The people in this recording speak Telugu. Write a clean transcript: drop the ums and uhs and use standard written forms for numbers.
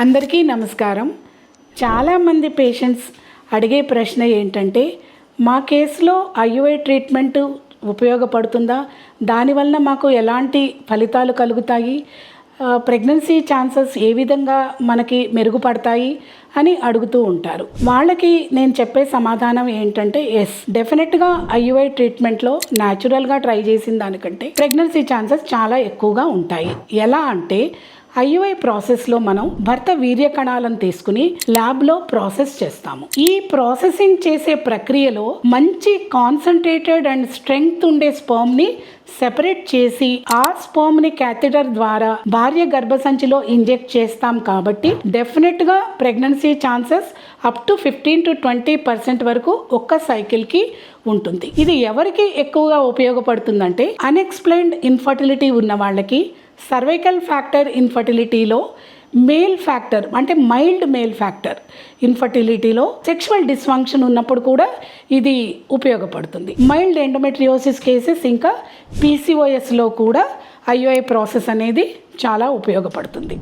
అందరికీ నమస్కారం. చాలామంది పేషెంట్స్ అడిగే ప్రశ్న ఏంటంటే, మా కేసులో ఐయుఐ ట్రీట్మెంట్ ఉపయోగపడుతుందా, దానివల్ల మాకు ఎలాంటి ఫలితాలు కలుగుతాయి, ప్రెగ్నెన్సీ ఛాన్సెస్ ఏ విధంగా మనకి మెరుగుపడతాయి అని అడుగుతూ ఉంటారు. వాళ్ళకి నేను చెప్పే సమాధానం ఏంటంటే, ఎస్, డెఫినెట్గా ఐయుఐ ట్రీట్మెంట్లో న్యాచురల్గా ట్రై చేసిన దానికంటే ప్రెగ్నెన్సీ ఛాన్సెస్ చాలా ఎక్కువగా ఉంటాయి. ఎలా అంటే, ఐయుఐ ప్రాసెస్లో మనం భర్త వీర్య కణాలను తీసుకుని ల్యాబ్లో ప్రాసెస్ చేస్తాము. ఈ ప్రాసెసింగ్ చేసే ప్రక్రియలో మంచి కాన్సన్ట్రేటెడ్ అండ్ స్ట్రెంగ్త్ ఉండే స్పర్మ్ని సెపరేట్ చేసి ఆ స్పర్మ్ని క్యాథెటర్ ద్వారా భార్య గర్భసంచిలో ఇంజెక్ట్ చేస్తాం. కాబట్టి డెఫినెట్గా pregnancy chances up to 15 to 20% వరకు ఒక్క సైకిల్కి ఉంటుంది. ఇది ఎవరికి ఎక్కువగా ఉపయోగపడుతుందంటే, అన్ఎక్స్ప్లెయిన్డ్ ఇన్ఫర్టిలిటీ ఉన్న వాళ్ళకి, సర్వైకల్ ఫ్యాక్టర్ ఇన్ఫర్టిలిటీలో మేల్ ఫ్యాక్టర్ అంటే మైల్డ్ మేల్ ఫ్యాక్టర్ ఇన్ఫర్టిలిటీలో సెక్షువల్ డిస్ఫంక్షన్ ఉన్నప్పుడు కూడా ఇది ఉపయోగపడుతుంది. మైల్డ్ ఎండోమెట్రియోసిస్ కేసెస్ ఇంకా PCOSలో కూడా ఐయుఐ ప్రాసెస్ అనేది చాలా ఉపయోగపడుతుంది.